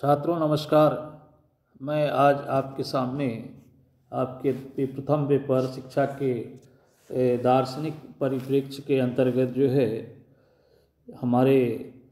छात्रों नमस्कार। मैं आज आपके सामने आपके प्रथम पेपर शिक्षा के दार्शनिक परिप्रेक्ष्य के अंतर्गत जो है हमारे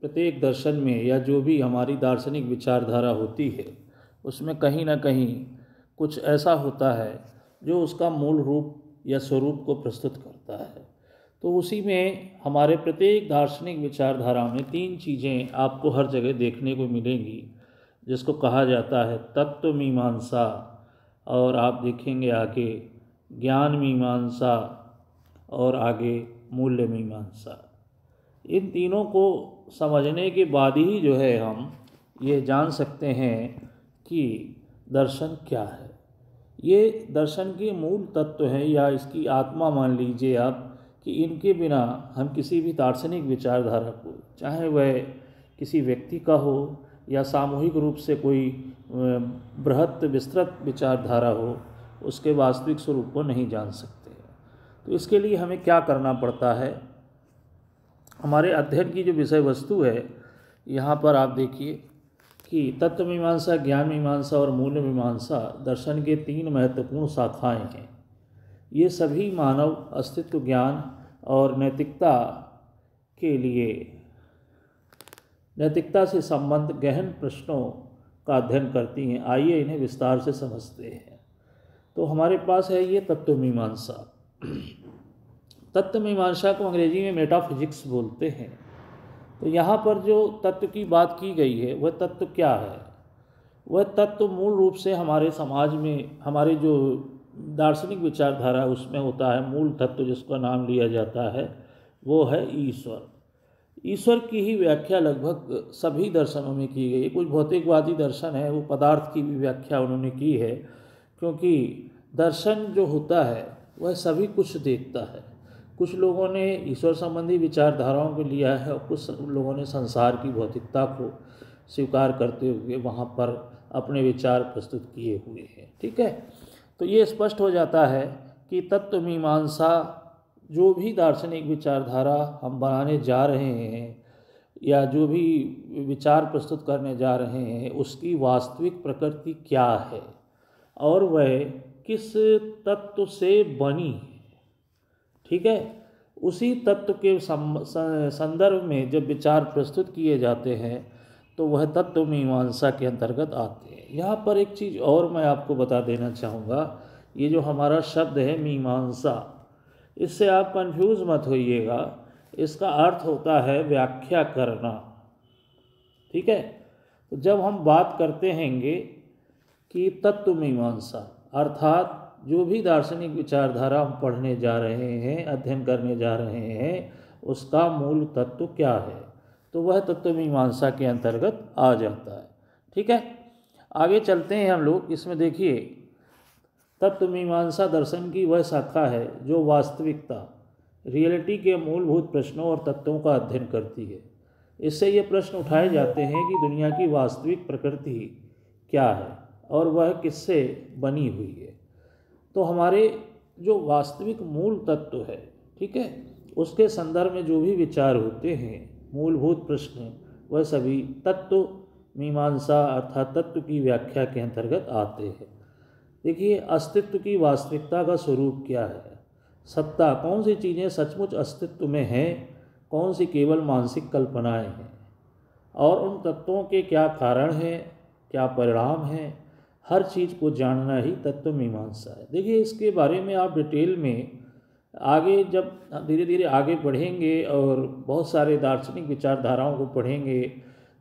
प्रत्येक दर्शन में या जो भी हमारी दार्शनिक विचारधारा होती है उसमें कहीं ना कहीं कुछ ऐसा होता है जो उसका मूल रूप या स्वरूप को प्रस्तुत करता है। तो उसी में हमारे प्रत्येक दार्शनिक विचारधारा में तीन चीज़ें आपको हर जगह देखने को मिलेंगी, जिसको कहा जाता है तत्व मीमांसा, और आप देखेंगे आगे ज्ञान मीमांसा और आगे मूल्य मीमांसा। इन तीनों को समझने के बाद ही जो है हम ये जान सकते हैं कि दर्शन क्या है। ये दर्शन के मूल तत्व हैं या इसकी आत्मा मान लीजिए आप, कि इनके बिना हम किसी भी दार्शनिक विचारधारा को, चाहे वह किसी व्यक्ति का हो या सामूहिक रूप से कोई बृहत विस्तृत विचारधारा हो, उसके वास्तविक स्वरूप को नहीं जान सकते। तो इसके लिए हमें क्या करना पड़ता है। हमारे अध्ययन की जो विषय वस्तु है, यहाँ पर आप देखिए कि तत्व मीमांसा, ज्ञान मीमांसा और मूल्य मीमांसा दर्शन के तीन महत्वपूर्ण शाखाएं हैं। ये सभी मानव अस्तित्व, ज्ञान और नैतिकता के लिए नैतिकता से संबंध गहन प्रश्नों का अध्ययन करती हैं। आइए इन्हें विस्तार से समझते हैं। तो हमारे पास है ये तत्व मीमांसा। तत्व मीमांसा को अंग्रेजी में मेटाफिजिक्स बोलते हैं। तो यहाँ पर जो तत्व की बात की गई है वह तत्व क्या है। वह तत्व मूल रूप से हमारे समाज में, हमारे जो दार्शनिक विचारधारा उसमें होता है, मूल तत्व जिसका नाम लिया जाता है वो है ईश्वर। ईश्वर की ही व्याख्या लगभग सभी दर्शनों में की गई है। कुछ भौतिकवादी दर्शन है वो पदार्थ की भी व्याख्या उन्होंने की है, क्योंकि दर्शन जो होता है वह सभी कुछ देखता है। कुछ लोगों ने ईश्वर संबंधी विचारधाराओं को लिया है और कुछ लोगों ने संसार की भौतिकता को स्वीकार करते हुए वहाँ पर अपने विचार प्रस्तुत किए हुए हैं। ठीक है, तो ये स्पष्ट हो जाता है कि तत्व मीमांसा जो भी दार्शनिक विचारधारा हम बनाने जा रहे हैं या जो भी विचार प्रस्तुत करने जा रहे हैं उसकी वास्तविक प्रकृति क्या है और वह किस तत्व से बनी है। ठीक है, उसी तत्व के संदर्भ में जब विचार प्रस्तुत किए जाते हैं तो वह तत्व मीमांसा के अंतर्गत आते हैं। यहाँ पर एक चीज़ और मैं आपको बता देना चाहूँगा। ये जो हमारा शब्द है मीमांसा, इससे आप कंफ्यूज मत होइएगा। इसका अर्थ होता है व्याख्या करना। ठीक है, तो जब हम बात करते हैंगे कि तत्व मीमांसा, अर्थात जो भी दार्शनिक विचारधारा हम पढ़ने जा रहे हैं, अध्ययन करने जा रहे हैं, उसका मूल तत्व क्या है, तो वह तत्व मीमांसा के अंतर्गत आ जाता है। ठीक है, आगे चलते हैं हम लोग। इसमें देखिए, तत्व मीमांसा दर्शन की वह शाखा है जो वास्तविकता, रियलिटी के मूलभूत प्रश्नों और तत्वों का अध्ययन करती है। इससे ये प्रश्न उठाए जाते हैं कि दुनिया की वास्तविक प्रकृति क्या है और वह किससे बनी हुई है। तो हमारे जो वास्तविक मूल तत्व है, ठीक है, उसके संदर्भ में जो भी विचार होते हैं, मूलभूत प्रश्न, वह सभी तत्व मीमांसा अर्थात तत्व की व्याख्या के अंतर्गत आते हैं। देखिए, अस्तित्व की वास्तविकता का स्वरूप क्या है। सत्ता, कौन सी चीज़ें सचमुच अस्तित्व में हैं, कौन सी केवल मानसिक कल्पनाएं हैं, और उन तत्वों के क्या कारण हैं, क्या परिणाम हैं, हर चीज़ को जानना ही तत्व मीमांसा है। देखिए, इसके बारे में आप डिटेल में आगे जब धीरे धीरे आगे बढ़ेंगे और बहुत सारे दार्शनिक विचारधाराओं को पढ़ेंगे,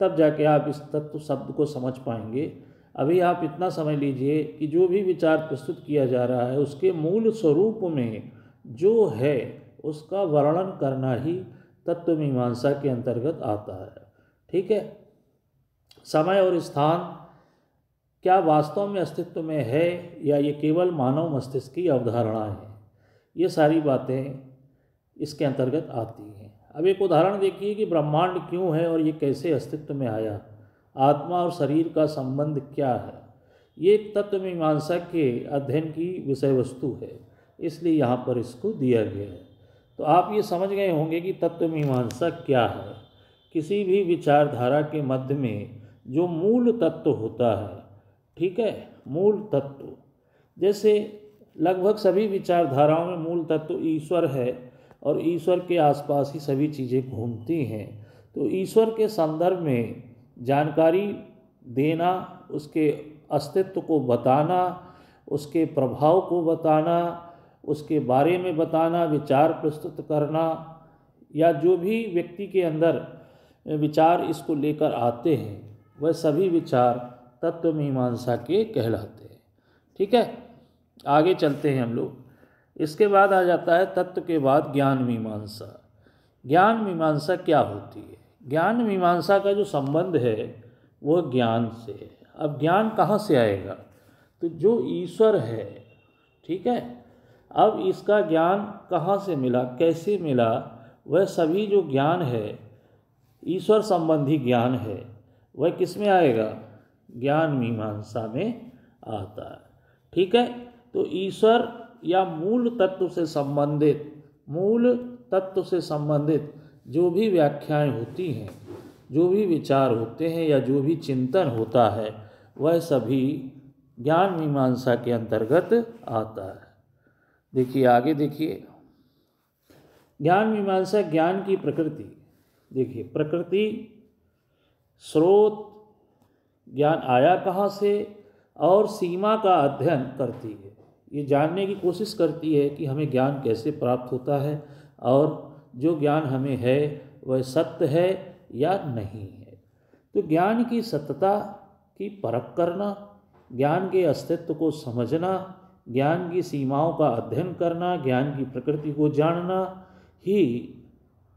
तब जाके आप इस तत्व शब्द को समझ पाएंगे। अभी आप इतना समझ लीजिए कि जो भी विचार प्रस्तुत किया जा रहा है उसके मूल स्वरूप में जो है उसका वर्णन करना ही तत्व मीमांसा के अंतर्गत आता है। ठीक है, समय और स्थान क्या वास्तव में अस्तित्व में है या ये केवल मानव मस्तिष्क की अवधारणाएं हैं, ये सारी बातें इसके अंतर्गत आती हैं। अब एक उदाहरण देखिए कि ब्रह्मांड क्यों है और ये कैसे अस्तित्व में आया, आत्मा और शरीर का संबंध क्या है। ये एक तत्व मीमांसा के अध्ययन की विषय वस्तु है, इसलिए यहाँ पर इसको दिया गया है। तो आप ये समझ गए होंगे कि तत्व मीमांसा क्या है। किसी भी विचारधारा के मध्य में जो मूल तत्व होता है, ठीक है, मूल तत्व, जैसे लगभग सभी विचारधाराओं में मूल तत्व ईश्वर है और ईश्वर के आसपास ही सभी चीज़ें घूमती हैं। तो ईश्वर के संदर्भ में जानकारी देना, उसके अस्तित्व को बताना, उसके प्रभाव को बताना, उसके बारे में बताना, विचार प्रस्तुत करना, या जो भी व्यक्ति के अंदर विचार इसको लेकर आते हैं वह सभी विचार तत्व मीमांसा के कहलाते हैं। ठीक है, आगे चलते हैं हम लोग। इसके बाद आ जाता है तत्व के बाद ज्ञान मीमांसा। ज्ञान मीमांसा क्या होती है? ज्ञान मीमांसा का जो संबंध है वो ज्ञान से है। अब ज्ञान कहाँ से आएगा? तो जो ईश्वर है, ठीक है, अब इसका ज्ञान कहाँ से मिला, कैसे मिला? वह सभी जो ज्ञान है, ईश्वर संबंधी ज्ञान है, वह किस में आएगा? ज्ञान मीमांसा में आता है। ठीक है, तो ईश्वर या मूल तत्व से संबंधित जो भी व्याख्याएं होती हैं, जो भी विचार होते हैं या जो भी चिंतन होता है, वह सभी ज्ञान मीमांसा के अंतर्गत आता है। देखिए आगे देखिए, ज्ञान मीमांसा ज्ञान की प्रकृति। देखिए प्रकृति, स्रोत, ज्ञान आया कहाँ से, और सीमा का अध्ययन करती है। ये जानने की कोशिश करती है कि हमें ज्ञान कैसे प्राप्त होता है और जो ज्ञान हमें है वह सत्य है या नहीं है। तो ज्ञान की सत्यता की परख करना, ज्ञान के अस्तित्व को समझना, ज्ञान की सीमाओं का अध्ययन करना, ज्ञान की प्रकृति को जानना ही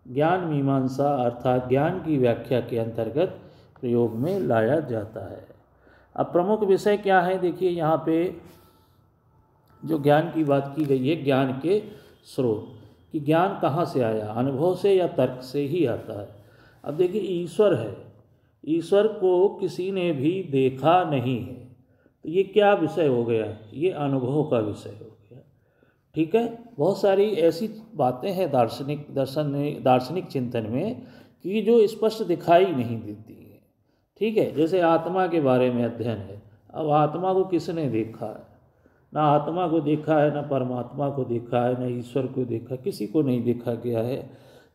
ज्ञान मीमांसा अर्थात ज्ञान की व्याख्या के अंतर्गत प्रयोग में लाया जाता है। अब प्रमुख विषय क्या है? देखिए यहाँ पे जो ज्ञान की बात की गई है, ज्ञान के स्रोत, कि ज्ञान कहाँ से आया, अनुभव से या तर्क से ही आता है। अब देखिए ईश्वर है, ईश्वर को किसी ने भी देखा नहीं है, तो ये क्या विषय हो गया? ये अनुभव का विषय हो गया। ठीक है, बहुत सारी ऐसी बातें हैं दार्शनिक चिंतन में कि जो स्पष्ट दिखाई नहीं देती है। ठीक है, जैसे आत्मा के बारे में अध्ययन है। अब आत्मा को किसने देखा है? ना आत्मा को देखा है, ना परमात्मा को देखा है, ना ईश्वर को देखा, किसी को नहीं देखा गया है।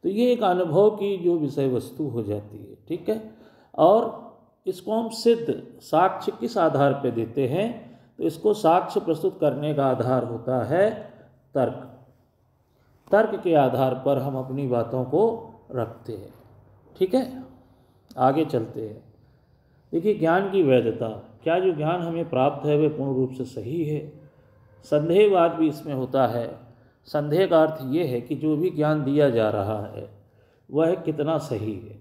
तो ये एक अनुभव की जो विषय वस्तु हो जाती है। ठीक है, और इसको हम सिद्ध साक्ष्य किस आधार पर देते हैं? तो इसको साक्ष्य प्रस्तुत करने का आधार होता है तर्क। तर्क के आधार पर हम अपनी बातों को रखते हैं। ठीक है, आगे चलते हैं। देखिए ज्ञान की वैधता, क्या जो ज्ञान हमें प्राप्त है वह पूर्ण रूप से सही है? संदेहवाद भी इसमें होता है। संदेह का अर्थ ये है कि जो भी ज्ञान दिया जा रहा है वह कितना सही है।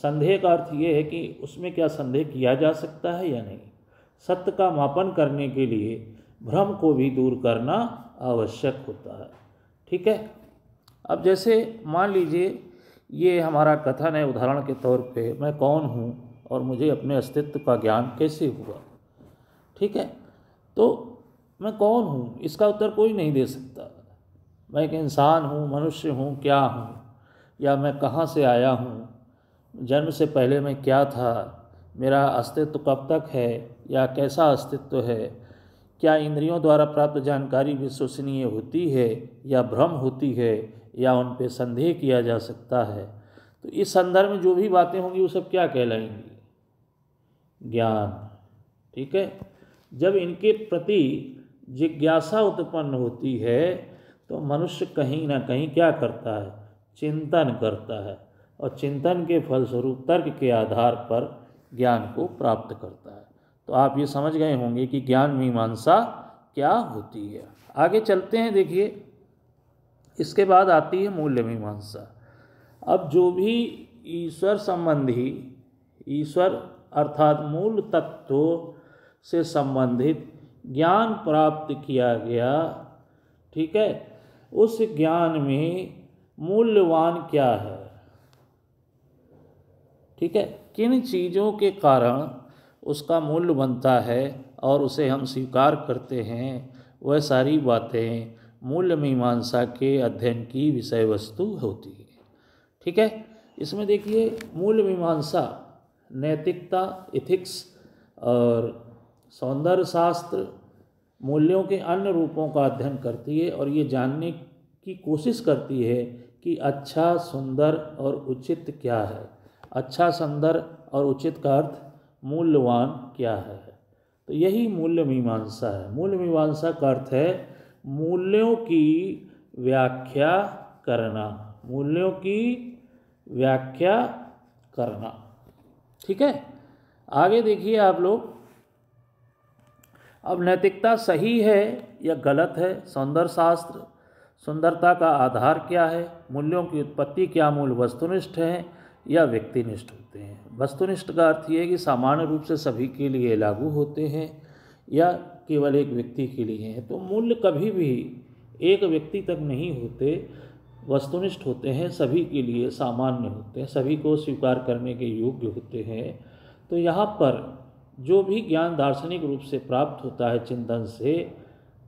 संदेह का अर्थ ये है कि उसमें क्या संदेह किया जा सकता है या नहीं। सत्य का मापन करने के लिए भ्रम को भी दूर करना आवश्यक होता है। ठीक है, अब जैसे मान लीजिए ये हमारा कथन है, उदाहरण के तौर पे, मैं कौन हूँ और मुझे अपने अस्तित्व का ज्ञान कैसे हुआ। ठीक है, तो मैं कौन हूँ इसका उत्तर कोई नहीं दे सकता। मैं एक इंसान हूँ, मनुष्य हूँ, क्या हूँ, या मैं कहाँ से आया हूँ, जन्म से पहले मैं क्या था, मेरा अस्तित्व कब तक है या कैसा अस्तित्व है, क्या इंद्रियों द्वारा प्राप्त जानकारी विश्वसनीय होती है या भ्रम होती है या उन पे संदेह किया जा सकता है। तो इस संदर्भ में जो भी बातें होंगी वो सब क्या कहलाएंगी? ज्ञान। ठीक है, जब इनके प्रति जिज्ञासा उत्पन्न होती है तो मनुष्य कहीं ना कहीं क्या करता है? चिंतन करता है, और चिंतन के फलस्वरूप तर्क के आधार पर ज्ञान को प्राप्त करता है। तो आप ये समझ गए होंगे कि ज्ञान मीमांसा क्या होती है। आगे चलते हैं। देखिए इसके बाद आती है मूल्य मीमांसा। अब जो भी ईश्वर संबंधी, ईश्वर अर्थात मूल तत्व से संबंधित ज्ञान प्राप्त किया गया, ठीक है, उस ज्ञान में मूल्यवान क्या है? ठीक है, किन चीज़ों के कारण उसका मूल्य बनता है और उसे हम स्वीकार करते हैं, वह सारी बातें मूल्य मीमांसा के अध्ययन की विषय वस्तु होती है। ठीक है, इसमें देखिए मूल्य मीमांसा नैतिकता, इथिक्स और सौंदर्य शास्त्र मूल्यों के अन्य रूपों का अध्ययन करती है और ये जानने की कोशिश करती है कि अच्छा, सुंदर और उचित क्या है। अच्छा, सुंदर और उचित का अर्थ मूल्यवान क्या है। तो यही मूल्य मीमांसा है। मूल्य मीमांसा का अर्थ है मूल्यों की व्याख्या करना, मूल्यों की व्याख्या करना। ठीक है, आगे देखिए आप लोग। अब नैतिकता सही है या गलत है, सौंदर्य शास्त्र, सुंदरता का आधार क्या है, मूल्यों की उत्पत्ति क्या मूल वस्तुनिष्ठ हैं या व्यक्तिनिष्ठ होते हैं। वस्तुनिष्ठ का अर्थ ये है कि सामान्य रूप से सभी के लिए लागू होते हैं या केवल एक व्यक्ति के लिए हैं। तो मूल्य कभी भी एक व्यक्ति तक नहीं होते, वस्तुनिष्ठ होते हैं, सभी के लिए सामान्य होते हैं, सभी को स्वीकार करने के योग्य होते हैं। तो यहाँ पर जो भी ज्ञान दार्शनिक रूप से प्राप्त होता है चिंतन से,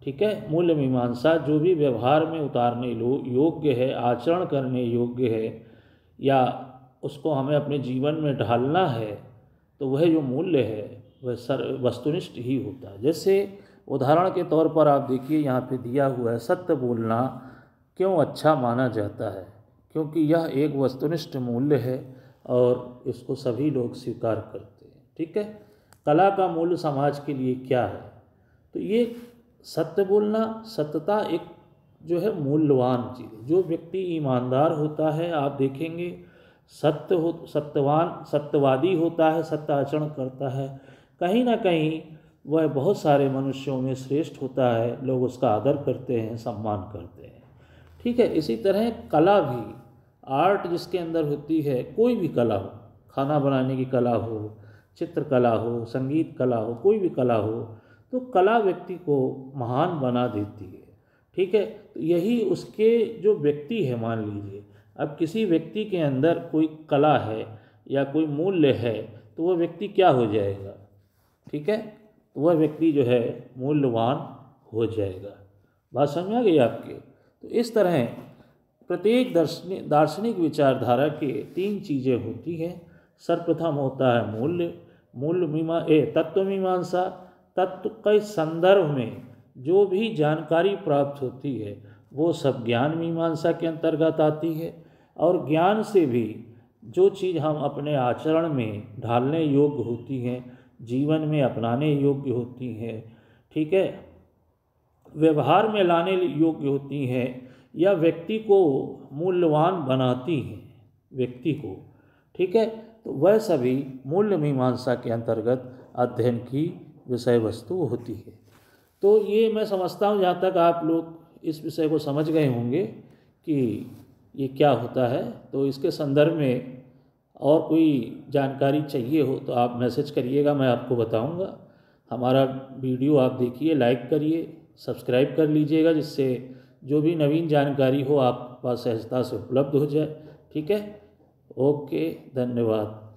ठीक है, मूल्य मीमांसा जो भी व्यवहार में उतारने योग्य है, आचरण करने योग्य है या उसको हमें अपने जीवन में ढालना है, तो वह जो मूल्य है वह वस्तुनिष्ठ ही होता है। जैसे उदाहरण के तौर पर आप देखिए यहाँ पे दिया हुआ है, सत्य बोलना क्यों अच्छा माना जाता है, क्योंकि यह एक वस्तुनिष्ठ मूल्य है और इसको सभी लोग स्वीकार करते हैं। ठीक है, कला का मूल्य समाज के लिए क्या है, तो ये सत्य बोलना, सत्यता एक जो है मूल्यवान चीज़ है। जो व्यक्ति ईमानदार होता है, आप देखेंगे सत्यवादी होता है, सत्य आचरण करता है, कहीं ना कहीं वह बहुत सारे मनुष्यों में श्रेष्ठ होता है, लोग उसका आदर करते हैं, सम्मान करते हैं। ठीक है, इसी तरह कला भी, आर्ट जिसके अंदर होती है, कोई भी कला हो, खाना बनाने की कला हो, चित्रकला हो, संगीत कला हो, कोई भी कला हो, तो कला व्यक्ति को महान बना देती है। ठीक है, तो यही उसके जो व्यक्ति है, मान लीजिए अब किसी व्यक्ति के अंदर कोई कला है या कोई मूल्य है, तो वह व्यक्ति क्या हो जाएगा। ठीक है, तो वह व्यक्ति जो है मूल्यवान हो जाएगा। बात समझ आ गई आपके। तो इस तरह प्रत्येक दार्शनिक विचारधारा के 3 चीज़ें होती हैं। सर्वप्रथम होता है तत्व मीमांसा। तत्व के संदर्भ में जो भी जानकारी प्राप्त होती है वो सब ज्ञान मीमांसा के अंतर्गत आती है, और ज्ञान से भी जो चीज़ हम अपने आचरण में ढालने योग्य होती हैं, जीवन में अपनाने योग्य होती हैं, ठीक है, व्यवहार में लाने योग्य होती हैं या व्यक्ति को मूल्यवान बनाती हैं व्यक्ति को। ठीक है, तो वह सभी मूल्य मीमांसा के अंतर्गत अध्ययन की विषय वस्तु होती है। तो ये मैं समझता हूँ जहाँ तक आप लोग इस विषय को समझ गए होंगे कि ये क्या होता है। तो इसके संदर्भ में और कोई जानकारी चाहिए हो तो आप मैसेज करिएगा, मैं आपको बताऊंगा। हमारा वीडियो आप देखिए, लाइक करिए, सब्सक्राइब कर लीजिएगा, जिससे जो भी नवीन जानकारी हो आप पास सहजता से उपलब्ध हो जाए। ठीक है, ओके, धन्यवाद।